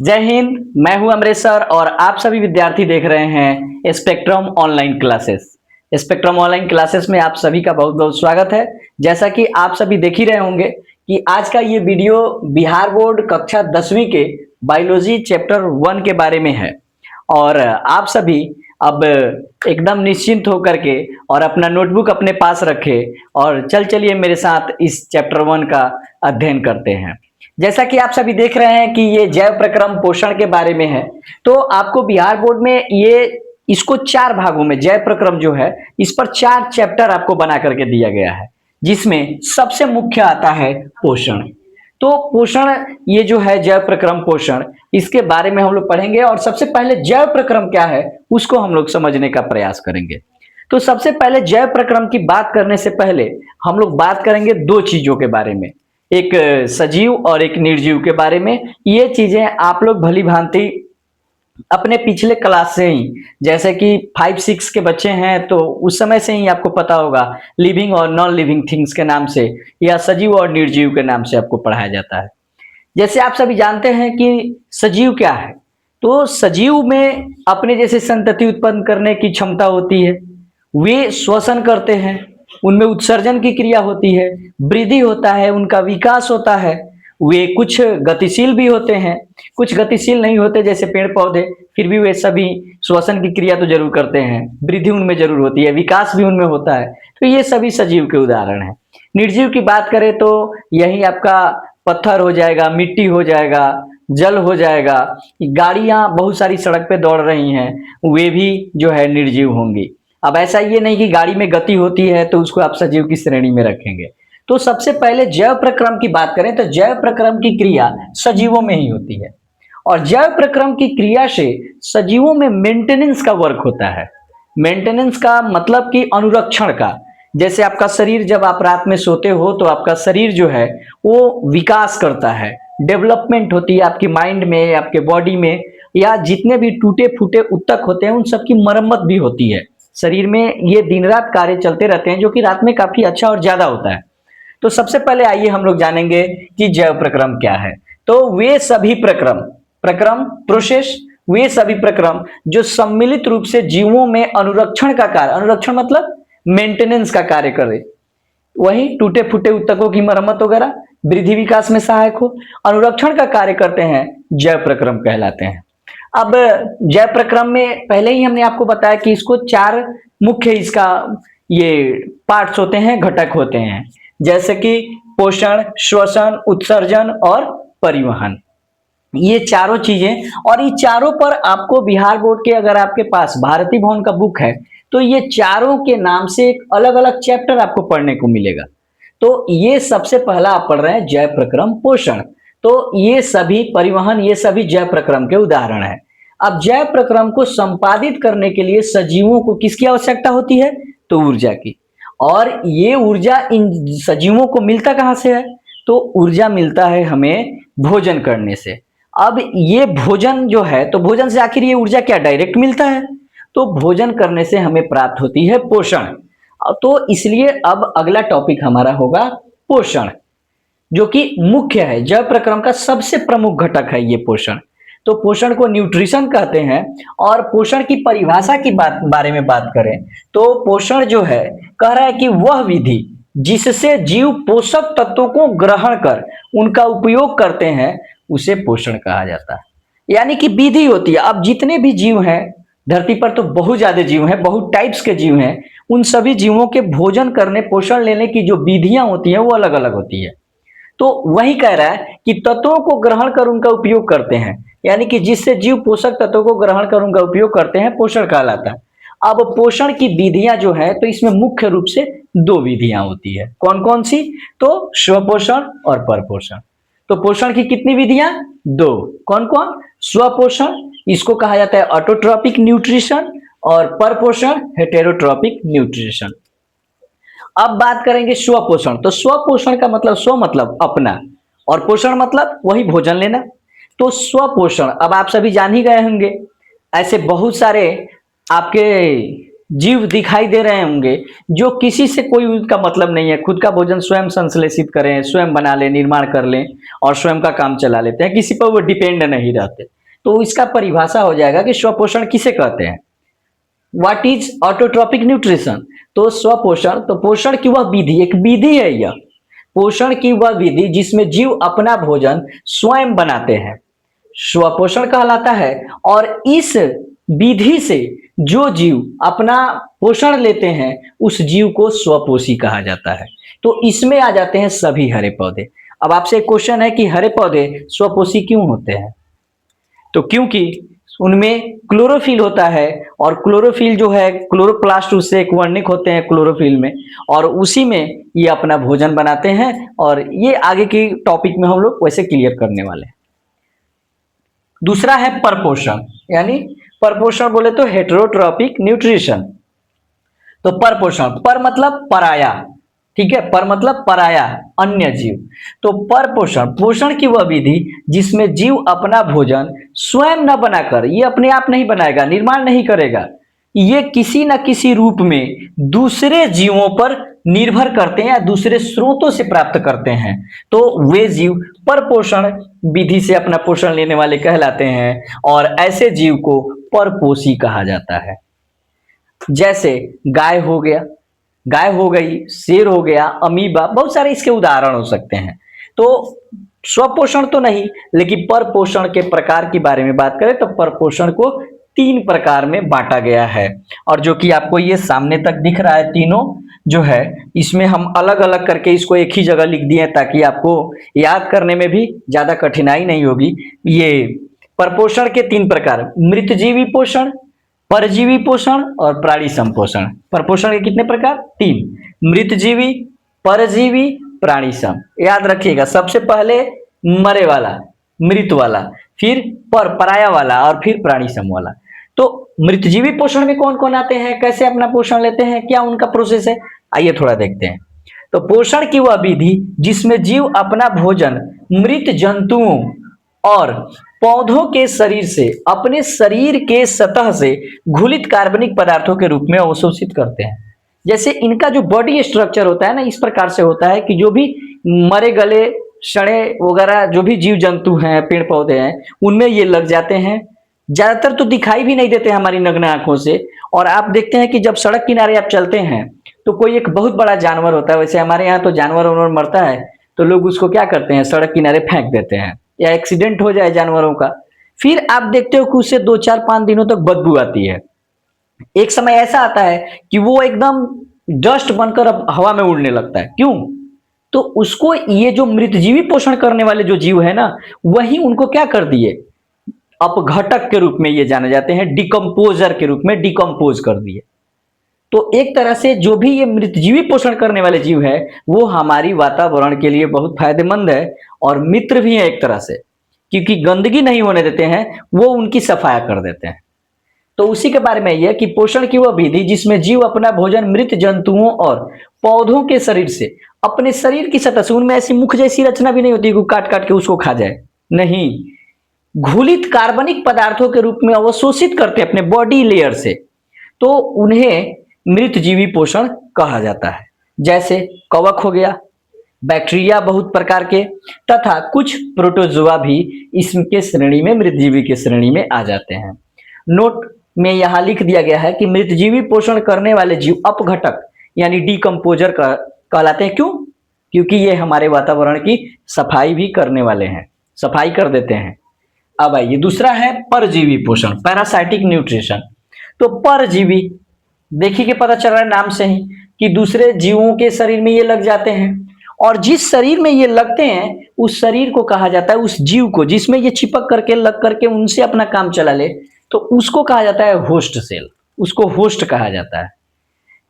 जय हिंद। मैं हूं अमरेश सर और आप सभी विद्यार्थी देख रहे हैं spectrum online classes. Spectrum online classes में आप सभी का बहुत बहुत स्वागत है। जैसा कि आप सभी देख ही रहे होंगे कि आज का ये वीडियो बिहार बोर्ड कक्षा 10वीं के बायोलॉजी चैप्टर 1 के बारे में है। और आप सभी अब एकदम निश्चिंत होकर के और अपना नोटबुक अपने पास रखे और चलिए मेरे साथ इस चैप्टर 1 का अध्ययन करते हैं। जैसा कि आप सभी देख रहे हैं कि ये जैव प्रक्रम पोषण के बारे में है, तो आपको बिहार बोर्ड में ये इसको 4 भागों में जैव प्रक्रम जो है इस पर 4 चैप्टर आपको बना करके दिया गया है, जिसमें सबसे मुख्य आता है पोषण। तो पोषण ये जो है जैव प्रक्रम पोषण, इसके बारे में हम लोग पढ़ेंगे और सबसे पहले जैव प्रक्रम क्या है उसको हम लोग समझने का प्रयास करेंगे। तो सबसे पहले जैव प्रक्रम की बात करने से पहले हम लोग बात करेंगे 2 चीजों के बारे में, एक सजीव और एक निर्जीव के बारे में। ये चीजें आप लोग भली भांति अपने पिछले क्लास से ही, जैसे कि 5-6 के बच्चे हैं तो उस समय से ही आपको पता होगा लिविंग और नॉन लिविंग थिंग्स के नाम से या सजीव और निर्जीव के नाम से आपको पढ़ाया जाता है। जैसे आप सभी जानते हैं कि सजीव क्या है, तो सजीव में अपने जैसे संतति उत्पन्न करने की क्षमता होती है, वे श्वसन करते हैं, उनमें उत्सर्जन की क्रिया होती है, वृद्धि होता है, उनका विकास होता है, वे कुछ गतिशील भी होते हैं, कुछ गतिशील नहीं होते जैसे पेड़ पौधे, फिर भी वे सभी श्वसन की क्रिया तो जरूर करते हैं, वृद्धि उनमें जरूर होती है, विकास भी उनमें होता है। तो ये सभी सजीव के उदाहरण हैं। निर्जीव की बात करें तो यही आपका पत्थर हो जाएगा, मिट्टी हो जाएगा, जल हो जाएगा, गाड़ियां बहुत सारी सड़क पे दौड़ रही हैं, वे भी जो है निर्जीव होंगी। अब ऐसा ये नहीं कि गाड़ी में गति होती है तो उसको आप सजीव की श्रेणी में रखेंगे। तो सबसे पहले जैव प्रक्रम की बात करें तो जैव प्रक्रम की क्रिया सजीवों में ही होती है और जैव प्रक्रम की क्रिया से सजीवों में मेंटेनेंस का वर्क होता है। मेंटेनेंस का मतलब कि अनुरक्षण का। जैसे आपका शरीर जब आप रात में सोते हो तो आपका शरीर जो है वो विकास करता है, डेवलपमेंट होती है आपकी माइंड में, आपके बॉडी में, या जितने भी टूटे फूटे ऊतक होते हैं उन सबकी मरम्मत भी होती है शरीर में। ये दिन रात कार्य चलते रहते हैं जो कि रात में काफी अच्छा और ज्यादा होता है। तो सबसे पहले आइए हम लोग जानेंगे कि जैव प्रक्रम क्या है। तो वे सभी प्रक्रम, प्रक्रम प्रोसेस, वे सभी प्रक्रम जो सम्मिलित रूप से जीवों में अनुरक्षण का कार्य, अनुरक्षण मतलब मेंटेनेंस का कार्य करे, वही टूटे फूटे ऊतकों की मरम्मत वगैरह, वृद्धि विकास में सहायक हो, अनुरक्षण का कार्य करते हैं, जैव प्रक्रम कहलाते हैं। अब जैव प्रक्रम में पहले ही हमने आपको बताया कि इसको 4 मुख्य इसका ये पार्ट्स होते हैं, घटक होते हैं, जैसे कि पोषण, श्वसन, उत्सर्जन और परिवहन। ये चारों चीजें, और ये चारों पर आपको बिहार बोर्ड के, अगर आपके पास भारती भवन का बुक है तो ये चारों के नाम से एक अलग अलग चैप्टर आपको पढ़ने को मिलेगा। तो ये सबसे पहला आप पढ़ रहे हैं जैव प्रक्रम पोषण। तो ये सभी परिवहन, ये सभी जैव प्रक्रम के उदाहरण है। अब जैव प्रक्रम को संपादित करने के लिए सजीवों को किसकी आवश्यकता होती है? तो ऊर्जा की। और ये ऊर्जा इन सजीवों को मिलता कहां से है? तो ऊर्जा मिलता है हमें भोजन करने से। अब ये भोजन जो है, तो भोजन से आखिर ये ऊर्जा क्या डायरेक्ट मिलता है? तो भोजन करने से हमें प्राप्त होती है पोषण। तो इसलिए अब अगला टॉपिक हमारा होगा पोषण, जो कि मुख्य है, जैव प्रक्रम का सबसे प्रमुख घटक है ये पोषण। तो पोषण को न्यूट्रिशन कहते हैं। और पोषण की परिभाषा की बारे में बात करें तो पोषण जो है, कह रहा है कि वह विधि जिससे जीव पोषक तत्वों को ग्रहण कर उनका उपयोग करते हैं उसे पोषण कहा जाता है। यानी कि विधि होती है। अब जितने भी जीव हैं धरती पर, तो बहुत ज्यादा जीव हैं, बहुत टाइप्स के जीव हैं, उन सभी जीवों के भोजन करने, पोषण लेने की जो विधियां होती हैं वो अलग अलग होती है। तो वही कह रहा है कि तत्वों को ग्रहण कर उनका उपयोग करते हैं, यानी कि जिससे जीव पोषक तत्वों को ग्रहण कर उनका उपयोग करते हैं, पोषण कहलाता है। अब पोषण की विधियां जो है, तो इसमें मुख्य रूप से 2 विधियां होती है। कौन कौन सी? तो स्वपोषण और परपोषण। तो पोषण की कितनी विधियां? 2। कौन कौन? स्वपोषण, इसको कहा जाता है ऑटोट्रॉपिक न्यूट्रिशन, और परपोषण हेटेरोट्रॉपिक न्यूट्रिशन। अब बात करेंगे स्वपोषण। तो स्वपोषण का मतलब, स्व मतलब अपना, और पोषण मतलब वही भोजन लेना। तो स्वपोषण अब आप सभी जान ही गए होंगे, ऐसे बहुत सारे आपके जीव दिखाई दे रहे होंगे जो किसी से कोई उनका मतलब नहीं है, खुद का भोजन स्वयं संश्लेषित करें, स्वयं बना लें, निर्माण कर लें और स्वयं का काम चला लेते हैं, किसी पर वो डिपेंड नहीं रहते। तो इसका परिभाषा हो जाएगा कि स्वपोषण किसे कहते हैं। What is autotrophic nutrition? तो स्वपोषण, तो पोषण की वह विधि, एक विधि है यह, पोषण की वह विधि जिसमें जीव अपना भोजन स्वयं बनाते हैं, स्वपोषण कहलाता है। और इस विधि से जो जीव अपना पोषण लेते हैं उस जीव को स्वपोषी कहा जाता है। तो इसमें आ जाते हैं सभी हरे पौधे। अब आपसे एक क्वेश्चन है कि हरे पौधे स्वपोषी क्यों होते हैं? तो क्योंकि उनमें क्लोरोफिल होता है और क्लोरोफिल जो है, क्लोरोप्लास्ट उससे एक वर्णिक होते हैं क्लोरोफिल में, और उसी में ये अपना भोजन बनाते हैं। और ये आगे की टॉपिक में हम लोग वैसे क्लियर करने वाले हैं। दूसरा है परपोषण, यानी परपोषण बोले तो हेटेरोट्रॉपिक न्यूट्रिशन। तो परपोषण, पर मतलब पराया, ठीक है, पर मतलब पराया, अन्य जीव। तो परपोषण, पोषण की वह विधि जिसमें जीव अपना भोजन स्वयं न बनाकर, ये अपने आप नहीं बनाएगा, निर्माण नहीं करेगा, ये किसी न किसी रूप में दूसरे जीवों पर निर्भर करते हैं या दूसरे स्रोतों से प्राप्त करते हैं। तो वे जीव परपोषण विधि से अपना पोषण लेने वाले कहलाते हैं और ऐसे जीव को परपोषी कहा जाता है। जैसे गाय हो गया, गाय हो गई, शेर हो गया, अमीबा, बहुत सारे इसके उदाहरण हो सकते हैं। तो स्वपोषण तो नहीं, लेकिन परपोषण के प्रकार के बारे में बात करें तो परपोषण को 3 प्रकार में बांटा गया है। और जो कि आपको ये सामने तक दिख रहा है, तीनों जो है, इसमें हम अलग अलग करके इसको एक ही जगह लिख दिए ताकि आपको याद करने में भी ज्यादा कठिनाई नहीं होगी। ये परपोषण के 3 प्रकार, मृतजीवी पोषण, परजीवी पोषण और प्राणी संपोषण। परपोषण के कितने प्रकार? 3, मृतजीवी, परजीवी, प्राणी सम। याद रखिएगा, सबसे पहले मरे वाला, मृत वाला, फिर पर पराया वाला और फिर प्राणी सम वाला। तो मृतजीवी पोषण में कौन कौन आते हैं, कैसे अपना पोषण लेते हैं, क्या उनका प्रोसेस है, आइए थोड़ा देखते हैं। तो पोषण की वह विधि जिसमें जीव अपना भोजन मृत जंतुओं और पौधों के शरीर से, अपने शरीर के सतह से घुलित कार्बनिक पदार्थों के रूप में अवशोषित करते हैं। जैसे इनका जो बॉडी स्ट्रक्चर होता है ना, इस प्रकार से होता है कि जो भी मरे गले सड़े वगैरह जो भी जीव जंतु हैं, पेड़ पौधे हैं, उनमें ये लग जाते हैं। ज्यादातर तो दिखाई भी नहीं देते हमारी नग्न आंखों से। और आप देखते हैं कि जब सड़क किनारे आप चलते हैं तो कोई एक बहुत बड़ा जानवर होता है, वैसे हमारे यहाँ तो जानवर वानवर मरता है तो लोग उसको क्या करते हैं, सड़क किनारे फेंक देते हैं या एक्सीडेंट हो जाए जानवरों का, फिर आप देखते हो कि उससे 2, 4, 5 दिनों तक बदबू आती है। एक समय ऐसा आता है कि वो एकदम डस्ट बनकर अब हवा में उड़ने लगता है। क्यों? तो उसको ये जो मृतजीवी पोषण करने वाले जो जीव है ना, वही उनको क्या कर दिए, अपघटक के रूप में ये जाने जाते हैं, डिकम्पोजर के रूप में डिकम्पोज कर दिए। तो एक तरह से जो भी ये मृतजीवी पोषण करने वाले जीव है वो हमारी वातावरण के लिए बहुत फायदेमंद है और मित्र भी है एक तरह से, क्योंकि गंदगी नहीं होने देते हैं, वो उनकी सफाया कर देते हैं। तो उसी के बारे में यह कि पोषण की वह विधि जिसमें जीव अपना भोजन मृत जंतुओं और पौधों के शरीर से, अपने शरीर की सतह से, उनमें ऐसी मुख जैसी रचना भी नहीं होती कि काट काट के उसको खा जाए, नहीं, घुलित कार्बनिक पदार्थों के रूप में अवशोषित करते अपने बॉडी लेयर से, तो उन्हें मृतजीवी पोषण कहा जाता है। जैसे कवक हो गया, बैक्टीरिया बहुत प्रकार के, तथा कुछ प्रोटोजोआ भी इसके श्रेणी में, मृतजीवी के श्रेणी में आ जाते हैं। नोट में यहां लिख दिया गया है कि मृतजीवी पोषण करने वाले जीव अपघटक यानी डिकम्पोजर कहलाते हैं। क्यों? क्योंकि ये हमारे वातावरण की सफाई भी करने वाले हैं, सफाई कर देते हैं। अब आइए, दूसरा है परजीवी पोषण, पैरासाइटिक न्यूट्रिशन। तो परजीवी, देखिए कि पता चल रहा है नाम से ही कि दूसरे जीवों के शरीर में ये लग जाते हैं, और जिस शरीर में ये लगते हैं उस शरीर को कहा जाता है, उस जीव को जिसमें ये चिपक करके लग करके उनसे अपना काम चला ले, तो उसको कहा जाता है होस्ट सेल, उसको होस्ट कहा जाता है।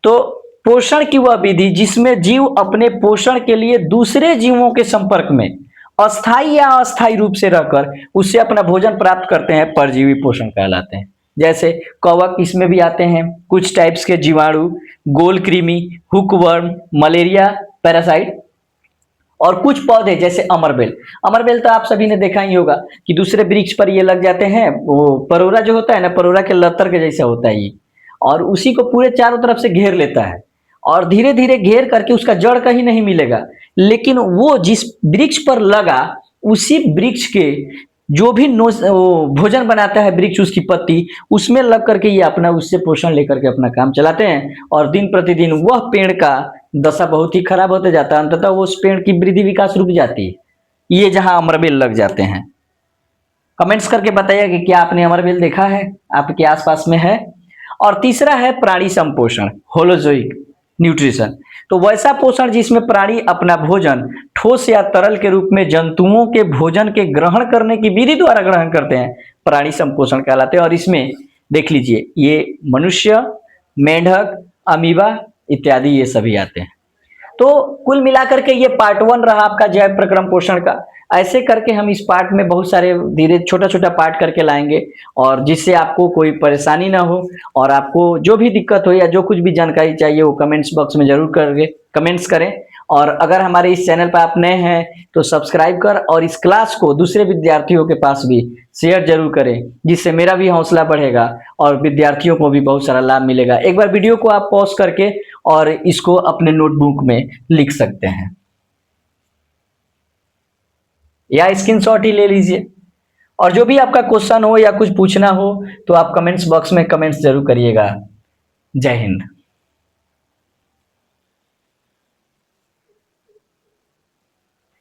तो पोषण की वह विधि जिसमें जीव अपने पोषण के लिए दूसरे जीवों के संपर्क में अस्थायी या अस्थायी रूप से रहकर उससे अपना भोजन प्राप्त करते हैं, परजीवी पोषण कहलाते हैं। जैसे कवक इसमें भी आते हैं, कुछ टाइप्स के जीवाणु, गोल कृमि, हुकवर्म, मलेरिया पैरासाइट, और कुछ पौधे जैसे अमरबेल। अमरबेल तो आप सभी ने देखा ही होगा कि दूसरे वृक्ष पर ये लग जाते हैं, वो परोरा जो होता है ना, परोरा के लतर के जैसा होता है ये, और उसी को पूरे चारों तरफ से घेर लेता है और धीरे धीरे घेर करके उसका जड़ कहीं नहीं मिलेगा, लेकिन वो जिस वृक्ष पर लगा उसी वृक्ष के जो भी भोजन बनाता है वृक्ष, उसकी पत्ती उसमें लग करके ये अपना उससे पोषण लेकर के अपना काम चलाते हैं और दिन प्रतिदिन वह पेड़ का दशा बहुत ही खराब होते जाता है, अंततः वो उस पेड़ की वृद्धि विकास रुक जाती है। ये जहां अमरबेल लग जाते हैं। कमेंट्स करके बताइए कि क्या आपने अमरबेल देखा है, आपके आसपास में है। और तीसरा है प्राणी संपोषण, होलोजोइक न्यूट्रिशन। तो वैसा पोषण जिसमें प्राणी अपना भोजन ठोस या तरल के रूप में जंतुओं के भोजन के ग्रहण करने की विधि द्वारा ग्रहण करते हैं, प्राणी संपोषण कहलाते हैं। और इसमें देख लीजिए ये मनुष्य, मेंढक, अमीबा इत्यादि ये सभी आते हैं। तो कुल मिलाकर के ये पार्ट 1 रहा आपका जैव प्रक्रम पोषण का। ऐसे करके हम इस पार्ट में बहुत सारे धीरे छोटा छोटा पार्ट करके लाएंगे और जिससे आपको कोई परेशानी ना हो और आपको जो भी दिक्कत हो या जो कुछ भी जानकारी चाहिए वो कमेंट्स बॉक्स में जरूर करके कमेंट्स करें। और अगर हमारे इस चैनल पर आप नए हैं तो सब्सक्राइब कर और इस क्लास को दूसरे विद्यार्थियों के पास भी शेयर जरूर करें, जिससे मेरा भी हौसला बढ़ेगा और विद्यार्थियों को भी बहुत सारा लाभ मिलेगा। एक बार वीडियो को आप पॉज करके और इसको अपने नोटबुक में लिख सकते हैं या स्क्रीनशॉट ही ले लीजिए। और जो भी आपका क्वेश्चन हो या कुछ पूछना हो तो आप कमेंट्स बॉक्स में कमेंट्स जरूर करिएगा। जय हिंद।